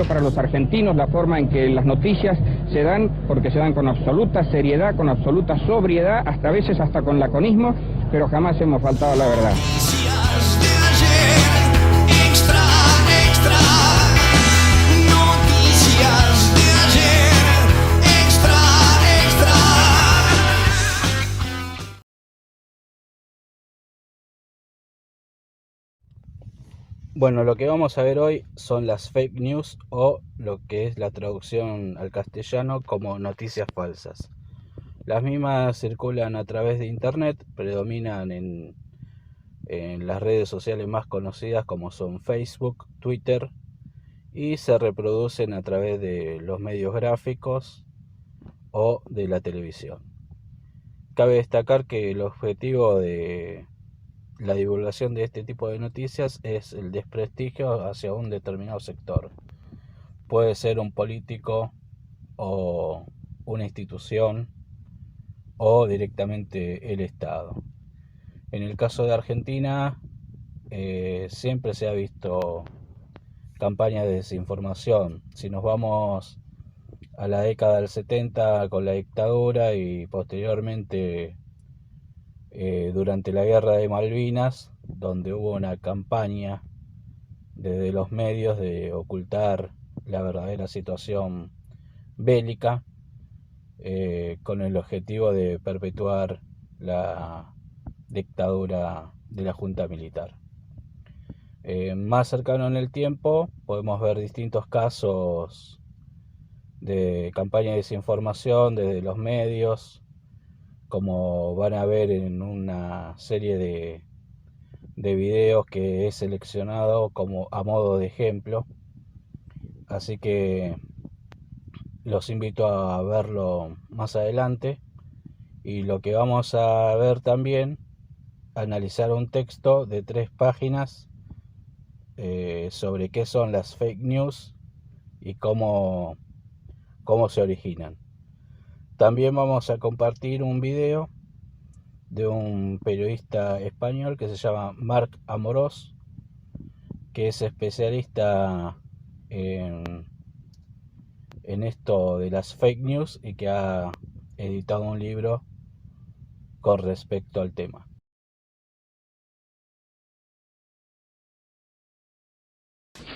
orgullo para los argentinos la forma en que las noticias se dan, porque se dan con absoluta seriedad, con absoluta sobriedad, hasta a veces hasta con laconismo, pero jamás hemos faltado a la verdad. Bueno, lo que vamos a ver hoy son las fake news, o lo que es la traducción al castellano como noticias falsas. Las mismas circulan a través de internet, predominan en las redes sociales más conocidas como son Facebook, Twitter, y se reproducen a través de los medios gráficos o de la televisión. Cabe destacar que el objetivo de la divulgación de este tipo de noticias es el desprestigio hacia un determinado sector. Puede ser un político o una institución o directamente el Estado. En el caso de Argentina, siempre se ha visto campañas de desinformación. Si nos vamos a la década del 70 con la dictadura y posteriormente durante la guerra de Malvinas, donde hubo una campaña desde los medios de ocultar la verdadera situación bélica, con el objetivo de perpetuar la dictadura de la Junta Militar. Más cercano en el tiempo podemos ver distintos casos de campaña de desinformación desde los medios, como van a ver en una serie de videos que he seleccionado como a modo de ejemplo. Así que los invito a verlo más adelante. Y lo que vamos a ver también, analizar un texto de 3 páginas sobre qué son las fake news y cómo se originan. También vamos a compartir un video de un periodista español que se llama Marc Amorós, que es especialista en esto de las fake news y que ha editado un libro con respecto al tema.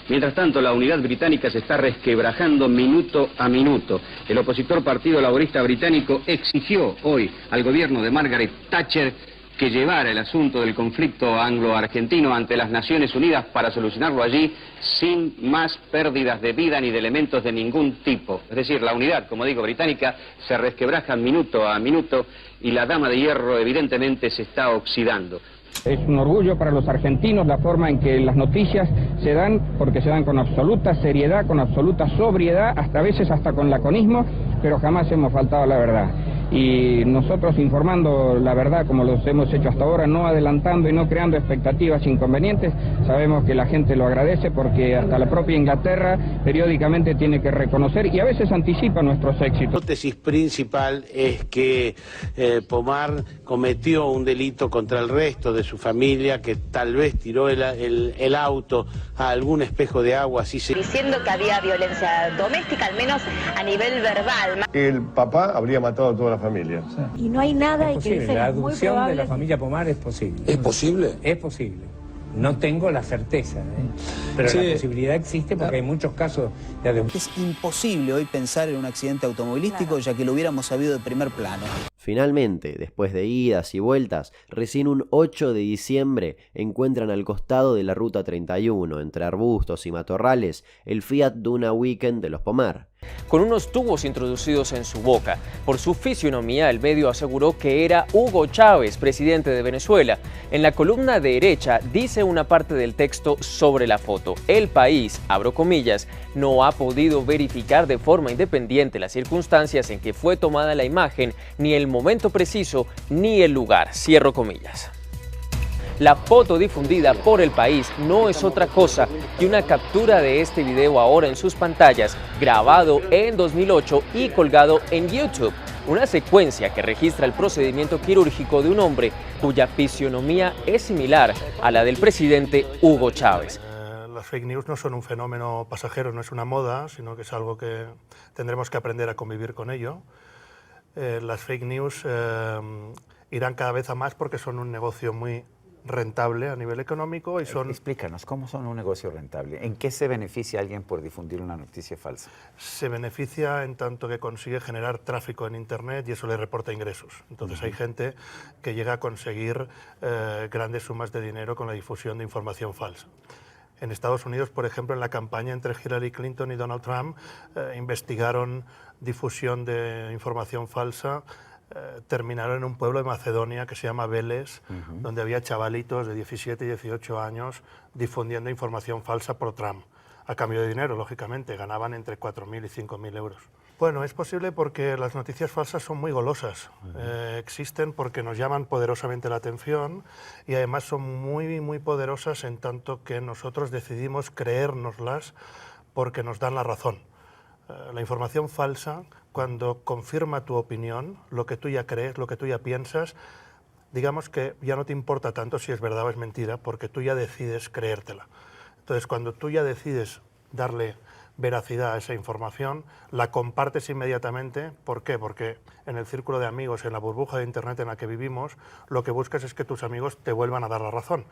Mientras tanto, la unidad británica se está resquebrajando minuto a minuto. El opositor Partido Laborista Británico exigió hoy al gobierno de Margaret Thatcher que llevara el asunto del conflicto anglo-argentino ante las Naciones Unidas para solucionarlo allí sin más pérdidas de vida ni de elementos de ningún tipo. Es decir, la unidad, como digo, británica se resquebraja minuto a minuto y la dama de hierro evidentemente se está oxidando. Es un orgullo para los argentinos la forma en que las noticias se dan, porque se dan con absoluta seriedad, con absoluta sobriedad, hasta a veces hasta con laconismo, pero jamás hemos faltado a la verdad. Y nosotros informando la verdad como los hemos hecho hasta ahora, no adelantando y no creando expectativas inconvenientes, sabemos que la gente lo agradece, porque hasta la propia Inglaterra periódicamente tiene que reconocer y a veces anticipa nuestros éxitos. La hipótesis principal es que Pomar cometió un delito contra el resto de su familia, que tal vez tiró el auto a algún espejo de agua, así se... Diciendo que había violencia doméstica, al menos a nivel verbal. El papá habría matado a toda la familia. Sí. Y no hay nada y que dice la aducción de la familia Pomar es posible. ¿Es posible? Es posible. No tengo la certeza, pero sí, la posibilidad existe porque hay muchos casos de aducción. Es imposible hoy pensar en un accidente automovilístico, ya que lo hubiéramos sabido de primer plano. Finalmente, después de idas y vueltas, recién un 8 de diciembre encuentran al costado de la Ruta 31, entre arbustos y matorrales, el Fiat Duna Weekend de los Pomar. Con unos tubos introducidos en su boca. Por su fisionomía, el medio aseguró que era Hugo Chávez, presidente de Venezuela. En la columna derecha dice una parte del texto sobre la foto. El país, abro comillas, no ha podido verificar de forma independiente las circunstancias en que fue tomada la imagen, ni el momento preciso, ni el lugar, cierro comillas. La foto difundida por El País no es otra cosa que una captura de este video ahora en sus pantallas, grabado en 2008 y colgado en YouTube. Una secuencia que registra el procedimiento quirúrgico de un hombre cuya fisionomía es similar a la del presidente Hugo Chávez. las fake news no son un fenómeno pasajero, no es una moda, sino que es algo que tendremos que aprender a convivir con ello. Las fake news irán cada vez a más porque son un negocio muy rentable a nivel económico y son... Explícanos, ¿cómo son un negocio rentable? ¿En qué se beneficia alguien por difundir una noticia falsa? Se beneficia en tanto que consigue generar tráfico en Internet y eso le reporta ingresos. Entonces hay gente que llega a conseguir grandes sumas de dinero con la difusión de información falsa. En Estados Unidos, por ejemplo, en la campaña entre Hillary Clinton y Donald Trump, investigaron difusión de información falsa. Terminaron en un pueblo de Macedonia que se llama Veles, donde había chavalitos de 17 y 18 años difundiendo información falsa pro Trump, a cambio de dinero, lógicamente, ganaban entre 4.000 y 5.000 euros. Bueno, es posible porque las noticias falsas son muy golosas, existen porque nos llaman poderosamente la atención y además son muy poderosas en tanto que nosotros decidimos creérnoslas porque nos dan la razón. La información falsa, cuando confirma tu opinión, lo que tú ya crees, lo que tú ya piensas, digamos que ya no te importa tanto si es verdad o es mentira, porque tú ya decides creértela. Entonces, cuando tú ya decides darle veracidad a esa información, la compartes inmediatamente. ¿Por qué? Porque en el círculo de amigos, en la burbuja de Internet en la que vivimos, lo que buscas es que tus amigos te vuelvan a dar la razón.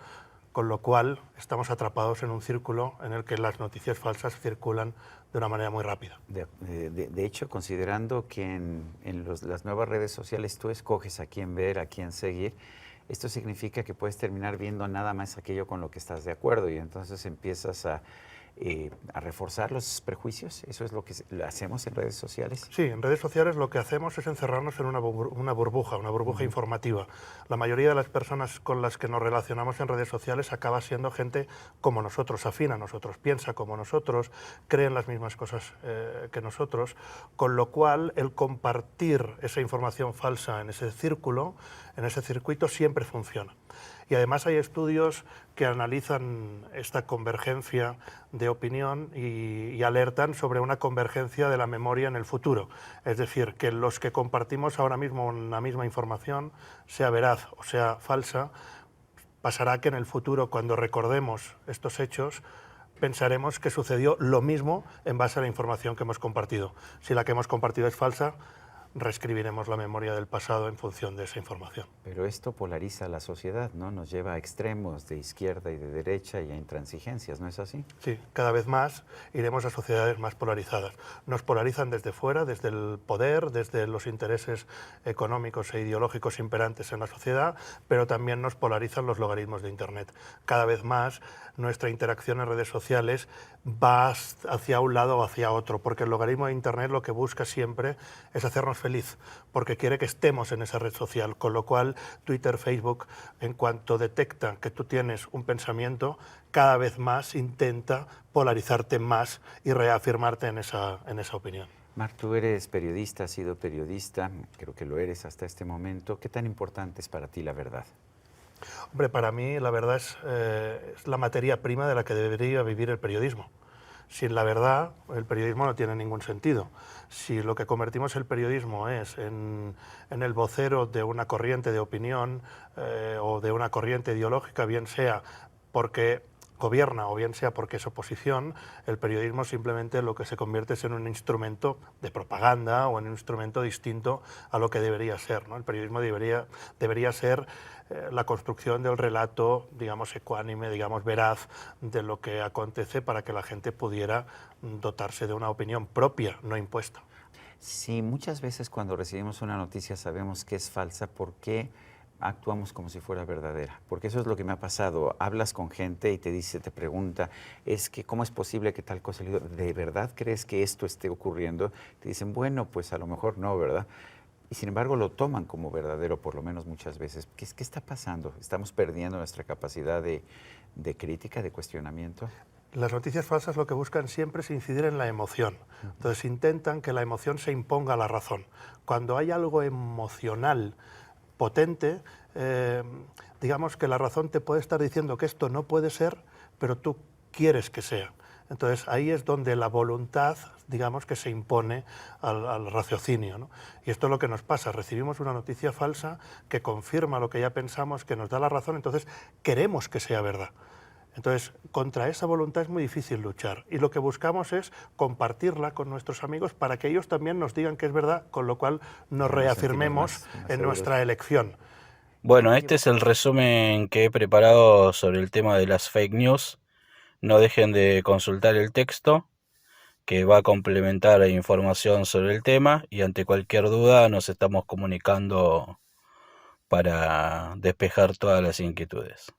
Con lo cual, estamos atrapados en un círculo en el que las noticias falsas circulan de una manera muy rápida. De hecho, considerando que en las nuevas redes sociales tú escoges a quién ver, a quién seguir, esto significa que puedes terminar viendo nada más aquello con lo que estás de acuerdo y entonces empiezas a reforzar los prejuicios. ¿Eso es lo que hacemos en redes sociales? Sí, en redes sociales lo que hacemos es encerrarnos en una burbuja informativa. La mayoría de las personas con las que nos relacionamos en redes sociales acaba siendo gente como nosotros, afín a nosotros, piensa como nosotros, cree en las mismas cosas que nosotros, con lo cual el compartir esa información falsa en ese círculo, en ese circuito, siempre funciona. Y además hay estudios que analizan esta convergencia de opinión y alertan sobre una convergencia de la memoria en el futuro. Es decir, que los que compartimos ahora mismo una misma información, sea veraz o sea falsa, pasará que en el futuro, cuando recordemos estos hechos, pensaremos que sucedió lo mismo en base a la información que hemos compartido. Si la que hemos compartido es falsa, reescribiremos la memoria del pasado en función de esa información. Pero esto polariza a la sociedad, ¿no? Nos lleva a extremos de izquierda y de derecha y a intransigencias, ¿no es así? Sí, cada vez más iremos a sociedades más polarizadas. Nos polarizan desde fuera, desde el poder, desde los intereses económicos e ideológicos imperantes en la sociedad, pero también nos polarizan los logaritmos de Internet. Cada vez más nuestra interacción en redes sociales va hacia un lado o hacia otro, porque el logaritmo de Internet lo que busca siempre es hacernos feliz, porque quiere que estemos en esa red social, con lo cual Twitter, Facebook, en cuanto detecta que tú tienes un pensamiento, cada vez más intenta polarizarte más y reafirmarte en esa opinión. Marc, tú eres periodista, has sido periodista, creo que lo eres hasta este momento. ¿Qué tan importante es para ti la verdad? Hombre, para mí la verdad es la materia prima de la que debería vivir el periodismo. Sin la verdad, el periodismo no tiene ningún sentido. Si lo que convertimos el periodismo es en el vocero de una corriente de opinión o de una corriente ideológica, bien sea porque gobierna o bien sea porque es oposición, el periodismo simplemente lo que se convierte es en un instrumento de propaganda o en un instrumento distinto a lo que debería ser, ¿no? El periodismo debería ser la construcción del relato, digamos, ecuánime, digamos, veraz de lo que acontece para que la gente pudiera dotarse de una opinión propia, no impuesta. Sí, muchas veces cuando recibimos una noticia sabemos que es falsa, ¿por qué actuamos como si fuera verdadera? Porque eso es lo que me ha pasado. Hablas con gente y te pregunta, es que ¿cómo es posible que tal cosa? ¿De verdad crees que esto esté ocurriendo? Te dicen, bueno, pues a lo mejor no, ¿verdad? Y sin embargo lo toman como verdadero, por lo menos muchas veces. ¿Qué está pasando? ¿Estamos perdiendo nuestra capacidad de crítica, de cuestionamiento? Las noticias falsas lo que buscan siempre es incidir en la emoción. Entonces intentan que la emoción se imponga a la razón. Cuando hay algo emocional potente, digamos que la razón te puede estar diciendo que esto no puede ser, pero tú quieres que sea. Entonces ahí es donde la voluntad, digamos, que se impone al raciocinio, ¿no? Y esto es lo que nos pasa, recibimos una noticia falsa que confirma lo que ya pensamos, que nos da la razón, entonces queremos que sea verdad. Entonces, contra esa voluntad es muy difícil luchar y lo que buscamos es compartirla con nuestros amigos para que ellos también nos digan que es verdad, con lo cual nos reafirmemos en nuestra elección. Bueno, este es el resumen que he preparado sobre el tema de las fake news. No dejen de consultar el texto, que va a complementar información sobre el tema, y ante cualquier duda nos estamos comunicando para despejar todas las inquietudes.